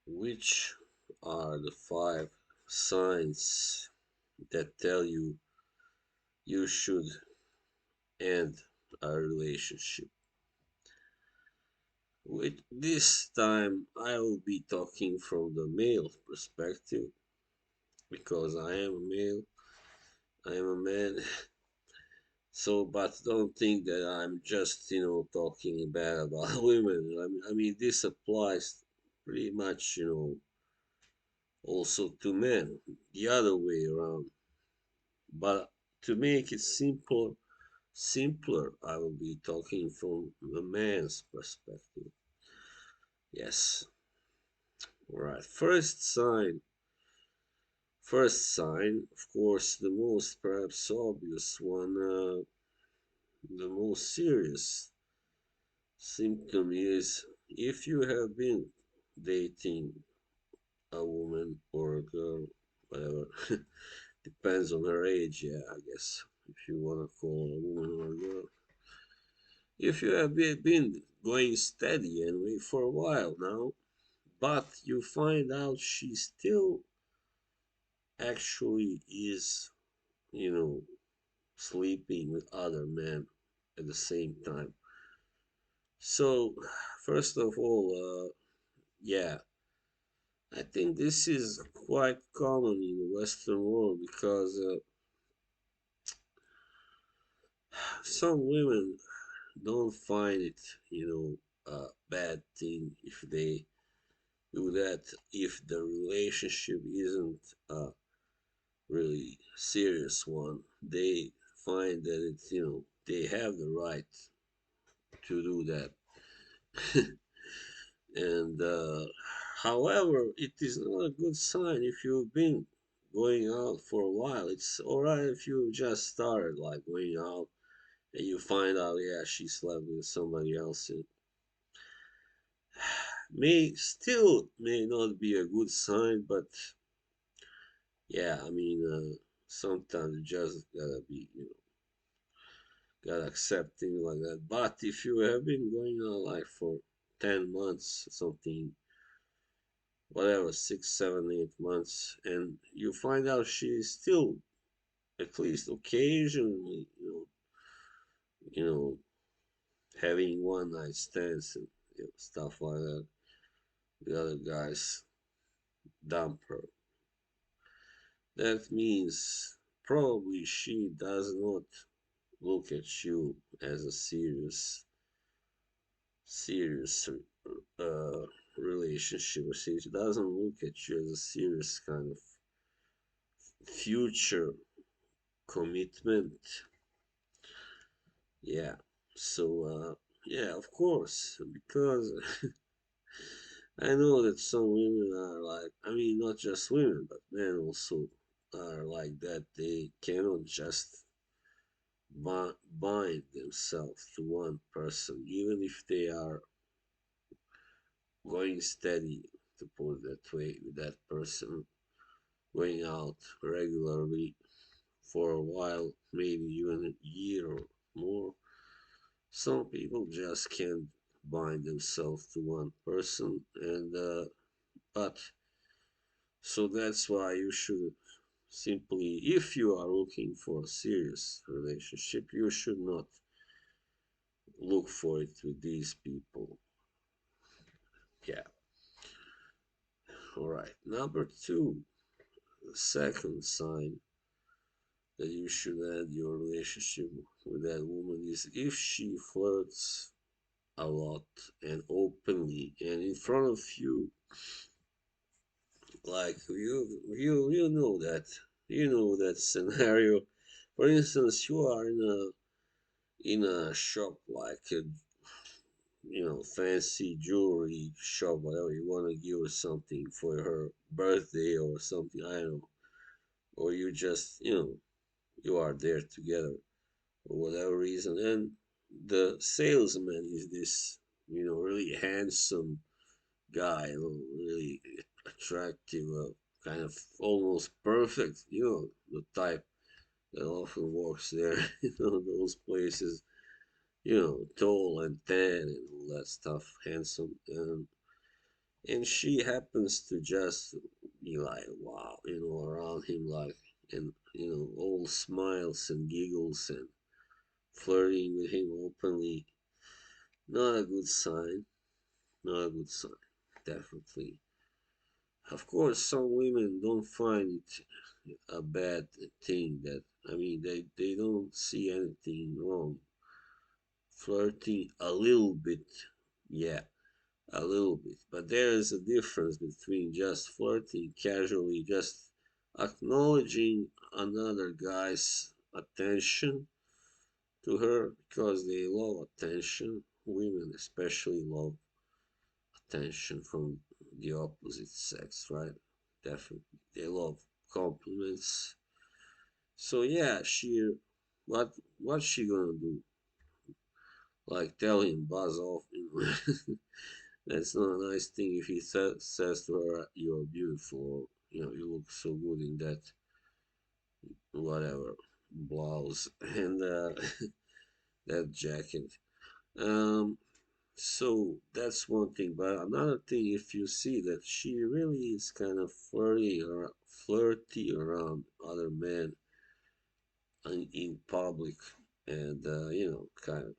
Which are the five signs that tell you you should end a relationship? With this time, I will be talking from the male perspective because I am a male, I am a man. So, but don't think that I'm just, talking bad about women. I mean, this applies pretty much, also to men, the other way around. But to make it simpler, I will be talking from the man's perspective. Yes. All right. First sign, of course, the most perhaps obvious one, the most serious symptom is if you have been dating a woman or a girl, whatever, depends on her age, yeah, I guess, if you want to call a woman or a girl. If you have been going steady anyway for a while now, but you find out she still actually is, you know, sleeping with other men at the same time. So, first of all, yeah, I think this is quite common in the Western world because some women don't find it, a bad thing if they do that, if the relationship isn't a really serious one. They find that it's, they have the right to do that. And however, it is not a good sign if you've been going out for a while. It's all right if you just started like going out and you find out, yeah, she slept with somebody else. It may not be a good sign, but yeah, I mean, sometimes you just gotta be, gotta accept things like that. But if you have been going on like for 10 months, something, whatever, 6, 7, 8 months, and you find out she's still at least occasionally, you know, having one night stands and stuff like that. The other guys dump her. That means probably she does not look at you as a serious uh, relationship. She doesn't look at you as a serious kind of future commitment. Yeah. So, yeah, of course, because I know that some women are like, I mean, not just women, but men also are like that. They cannot just bind themselves to one person, even if they are going steady, to put it that way, with that person, going out regularly for a while, maybe even a year or more. Some people just can't bind themselves to one person, and but so that's why you should simply, if you are looking for a serious relationship, you should not look for it with these people. Yeah. All right. Number two, the second sign that you should end your relationship with that woman is if she flirts a lot and openly and in front of you, like you know that scenario. For instance, you are in a shop like fancy jewelry shop, whatever, you want to give her something for her birthday or something, I don't know, or you just you are there together for whatever reason, and the salesman is this really handsome guy, really attractive, kind of almost perfect, the type that often walks there, those places, tall and tan and all that stuff, handsome. And and she happens to just be like, wow, around him, like, and all smiles and giggles and flirting with him openly. Not a good sign. Not a good sign. Definitely. Of course, some women don't find it a bad thing. That I mean, they don't see anything wrong. Flirting a little bit, yeah, a little bit. But there is a difference between just flirting casually, just acknowledging another guy's attention to her because they love attention. Women especially love attention from the opposite sex, right? Definitely. They love compliments. So yeah, what she gonna do? Like tell him buzz off, That's not a nice thing if he says to her, "You're beautiful," or "You look so good in that whatever blouse and that jacket." Um, so that's one thing. But another thing, if you see that she really is kind of flirty around other men in public, and kind of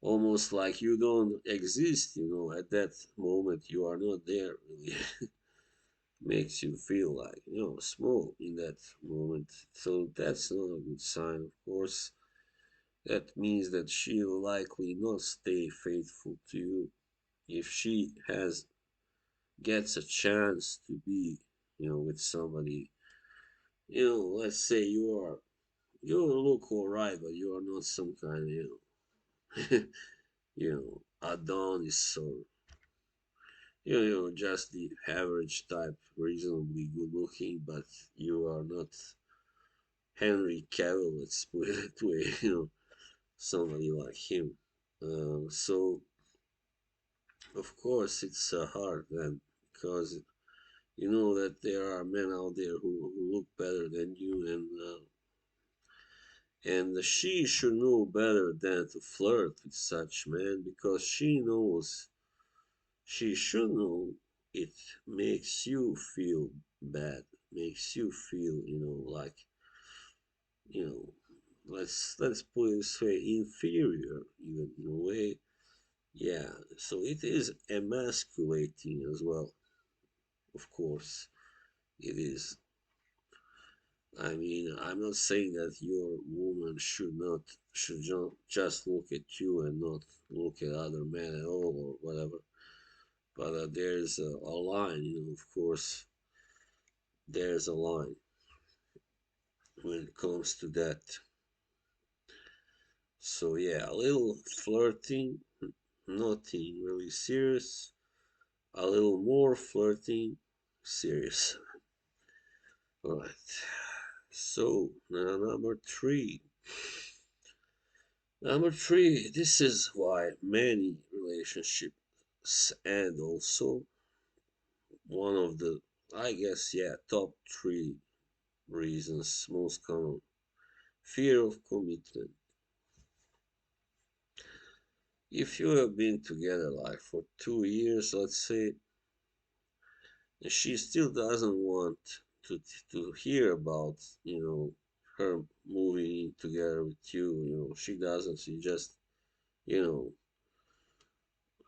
almost like you don't exist. At that moment you are not there really. Makes you feel like small in that moment. So that's not a good sign, of course. That means that she'll likely not stay faithful to you if she has gets a chance to be with somebody. Let's say you look all right, but you are not some kind of Adonis, or just the average type, reasonably good looking, but you are not Henry Cavill, let's put it that way, somebody like him. So, of course, it's hard then, because you know that there are men out there who look better than you, and she should know better than to flirt with such men, because she should know it makes you feel bad, makes you feel, like, you know, let's put it this way, inferior, even in a way. Yeah, so it is emasculating as well, of course. It is. I mean, I'm not saying that your woman should just look at you and not look at other men at all or whatever. But there's a line, of course, there's a line when it comes to that. So yeah, a little flirting, nothing really serious. A little more flirting, serious. All right. So now number three. Number three. This is why many relationships end. Also, one of the, I guess, yeah, top three reasons, most common: fear of commitment. If you have been together like for 2 years, let's say, and she still doesn't want to to hear about her moving in together with you. She doesn't. She just you know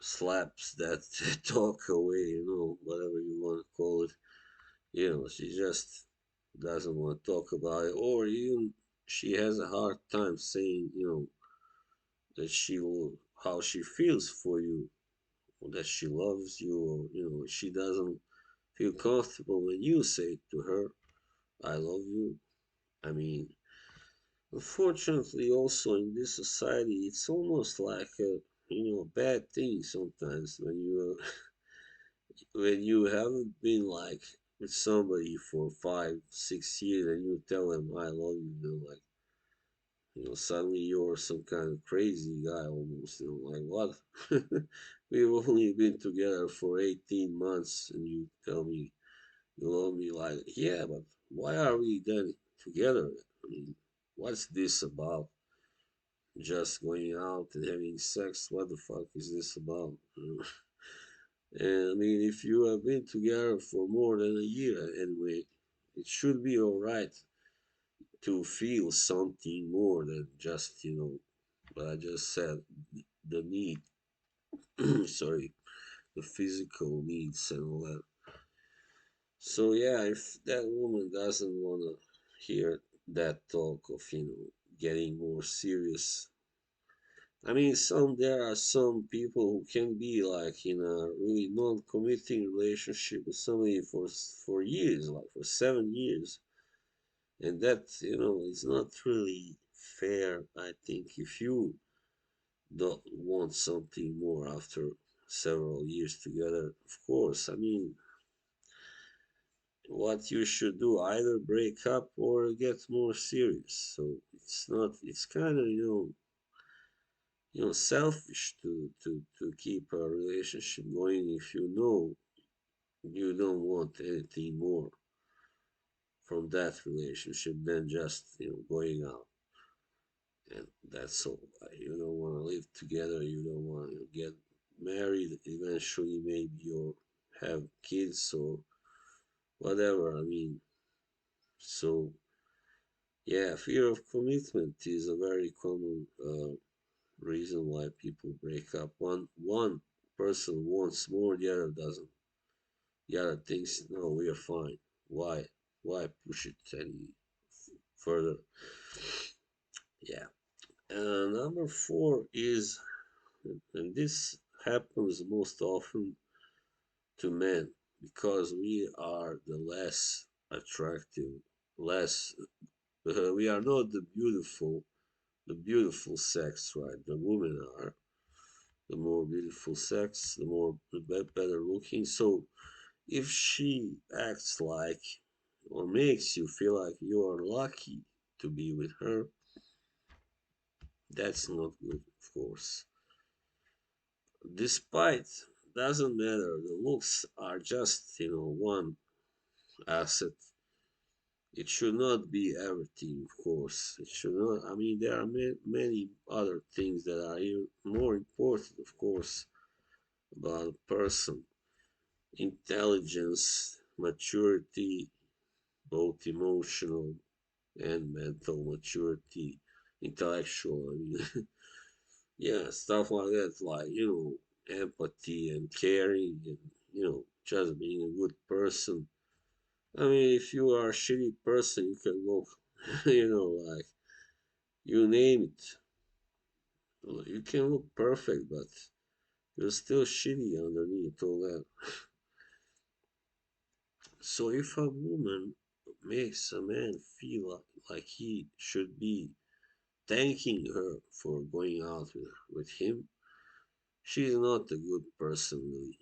slaps that talk away. Whatever you want to call it. She just doesn't want to talk about it, or even she has a hard time saying that she will how she feels for you, or that she loves you, or she doesn't feel comfortable when you say to her, "I love you." I mean, unfortunately, also in this society, it's almost like a bad thing sometimes when when you haven't been like with somebody for 5, 6 years and you tell them I love you, like suddenly you're some kind of crazy guy almost. Like what? We've only been together for 18 months and you tell me you love me, like, yeah, but why are we then together? I mean, what's this about? Just going out and having sex? What the fuck is this about? And I mean, if you have been together for more than a year anyway, it should be all right to feel something more than just, what I just said, the need, sorry, the physical needs and all that. So yeah, if that woman doesn't want to hear that talk of, getting more serious. I mean, there are some people who can be like in a really non-committing relationship with somebody for years, like for 7 years, and that is not really fair. I think if you don't want something more after several years together, of course. I mean, what you should do either break up or get more serious. So it's kind of selfish to keep a relationship going if you know you don't want anything more from that relationship than just going out, and that's all. You don't want to live together, you don't want to get married eventually, maybe, or have kids or whatever. I mean, so yeah, fear of commitment is a very common reason why people break up. One person wants more, the other doesn't. The other thinks, no, we are fine. Why? Why push it any further? Yeah. And number four is, and this happens most often to men because we are the less attractive, less. We are not the beautiful sex, right? The women are the more beautiful sex, the better looking. So if she acts like or makes you feel like you are lucky to be with her, that's not good, of course. Despite, doesn't matter, the looks are just, one asset. It should not be everything, of course. It should not, I mean, there are many other things that are even more important, of course, about a person. Intelligence, maturity, both emotional and mental maturity, intellectual, I mean, yeah, stuff like that, like, empathy and caring and, just being a good person. I mean, if you are a shitty person, you can look, like, you name it. You can look perfect, but you're still shitty underneath all that. So if a woman makes a man feel like he should be thanking her for going out with him, she's not a good person, really.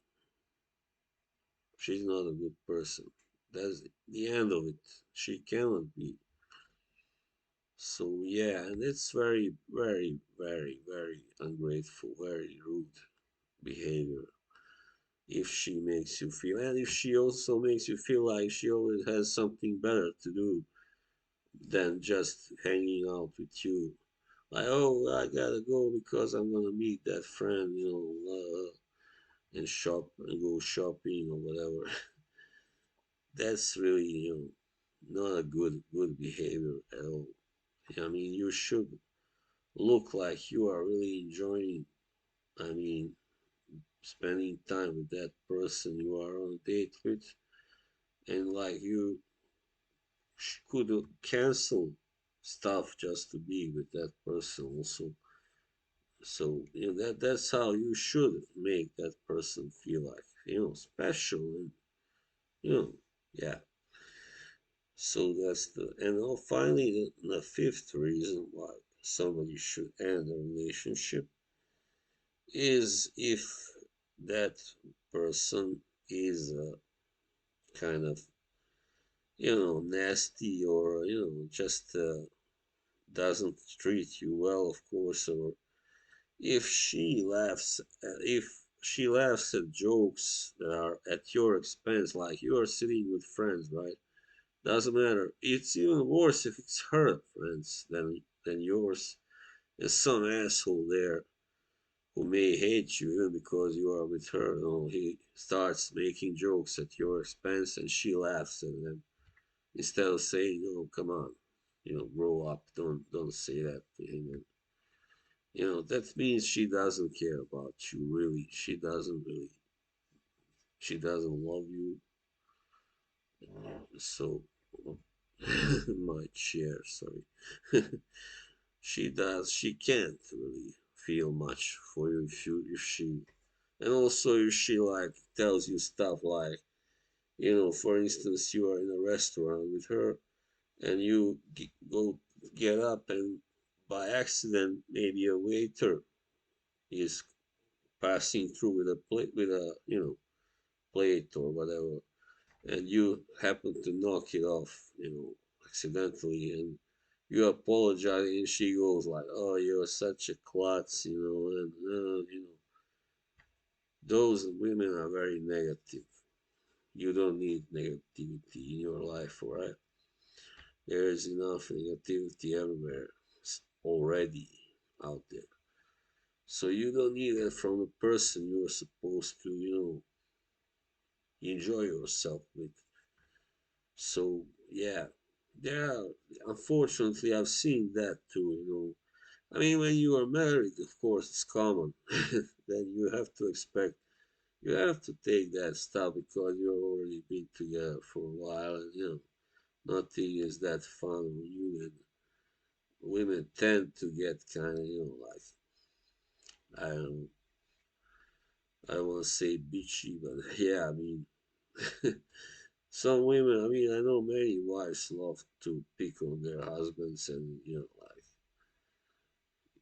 She's not a good person. That's the end of it. She cannot be. So, yeah, and it's very, very, very, very ungrateful, very rude behavior if she makes you feel, and if she also makes you feel like she always has something better to do than just hanging out with you. Like, oh, I gotta go because I'm gonna meet that friend, and shop and go shopping or whatever. That's really, not a good behavior at all. I mean, you should look like you are really enjoying. I mean, spending time with that person you are on a date with, and like you could cancel stuff just to be with that person also. So that's how you should make that person feel like special and you know yeah. So that's finally the fifth reason why somebody should end a relationship is if that person is kind of nasty, or just doesn't treat you well, of course, or if she laughs at jokes that are at your expense, like you are sitting with friends, right? Doesn't matter. It's even worse if it's her friends than yours, and some asshole there who may hate you even because you are with her. You know, he starts making jokes at your expense and she laughs at them instead of saying, "Oh, come on, grow up. Don't say that to him." And, that means she doesn't care about you. Really, she doesn't really. She doesn't love you. So, my chair. Sorry. She does. She can't really feel much for you if she, and also if she like tells you stuff like, for instance, you are in a restaurant with her and you go get up and by accident maybe a waiter is passing through with a plate with a plate or whatever, and you happen to knock it off, accidentally, and you apologize, and she goes like, "Oh, you're such a klutz," and those women are very negative. You don't need negativity in your life, alright? There is enough negativity everywhere already out there. So you don't need it from the person you're supposed to, enjoy yourself with. So yeah, there are, unfortunately I've seen that too. I mean, when you are married, of course, it's common. Then you have to expect, you have to take that stuff because you've already been together for a while, and nothing is that fun when you and women tend to get kind of, like, I don't, I won't say bitchy, but yeah, I mean, some women, I mean, I know many wives love to pick on their husbands and, like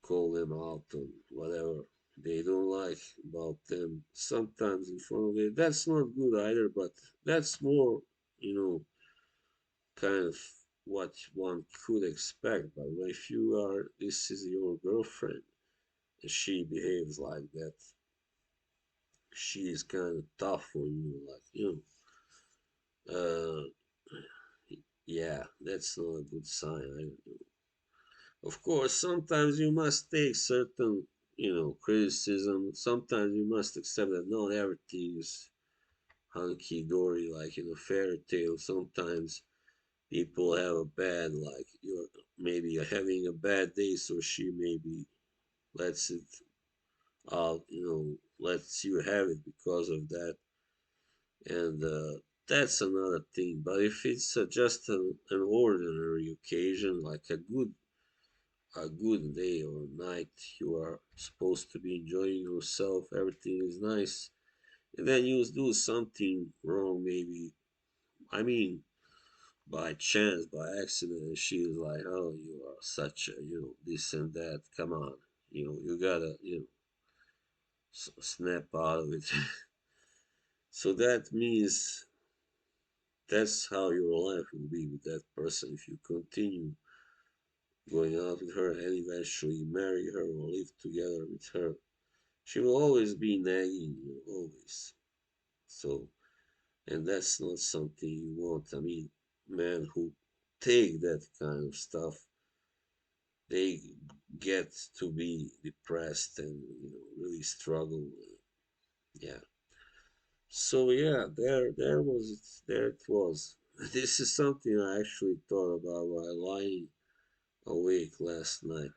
call them out on whatever they don't like about them, sometimes in front of it. That's not good either, but that's more, you know, kind of what one could expect. But if you are, this is your girlfriend, and she behaves like that, she is kind of tough on you, like, uh, yeah, that's not a good sign. Of course, sometimes you must take certain, criticism. Sometimes you must accept that not everything is hunky dory like in a fairy tale. Sometimes people have a bad, like you're maybe having a bad day, so she maybe lets it out, lets you have it because of that, and that's another thing. But if it's just an ordinary occasion, like a good day or night, you are supposed to be enjoying yourself, everything is nice, and then you do something wrong, maybe, I mean, by chance, by accident, and she is like, "Oh, you are such a, this and that, come on, you gotta, snap out of it." So that means that's how your life will be with that person if you continue going out with her and eventually marry her or live together with her. She will always be nagging you, always. So, and that's not something you want. I mean, men who take that kind of stuff, they get to be depressed and really struggle. Yeah. So yeah, there it was. This is something I actually thought about while lying awake last night.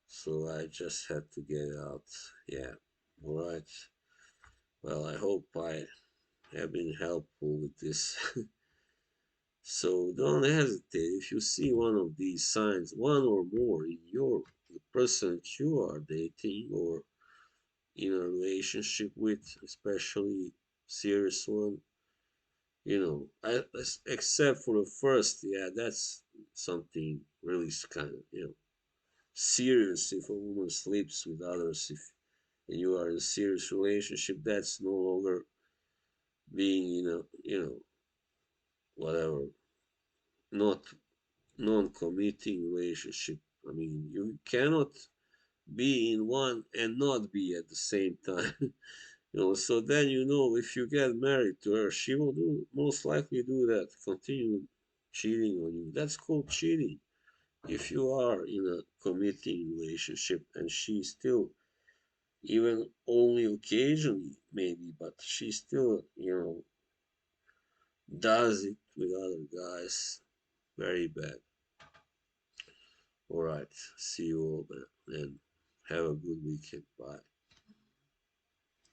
So I just had to get it out. Yeah. All right. Well, I hope I have been helpful with this. So don't hesitate if you see one of these signs, one or more in the person that you are dating or in a relationship with, especially serious one. Except for the first, yeah, that's something really kind of serious. If a woman sleeps with others, if and you are in a serious relationship, that's no longer being in a whatever, not non-committing relationship. I mean, you cannot be in one and not be at the same time. So then if you get married to her, she will most likely do that, continue cheating on you. That's called cheating. if you are in a committing relationship and she still, even only occasionally maybe, but she still, does it with other guys, very bad. All right, see you all, man, and have a good weekend. Bye.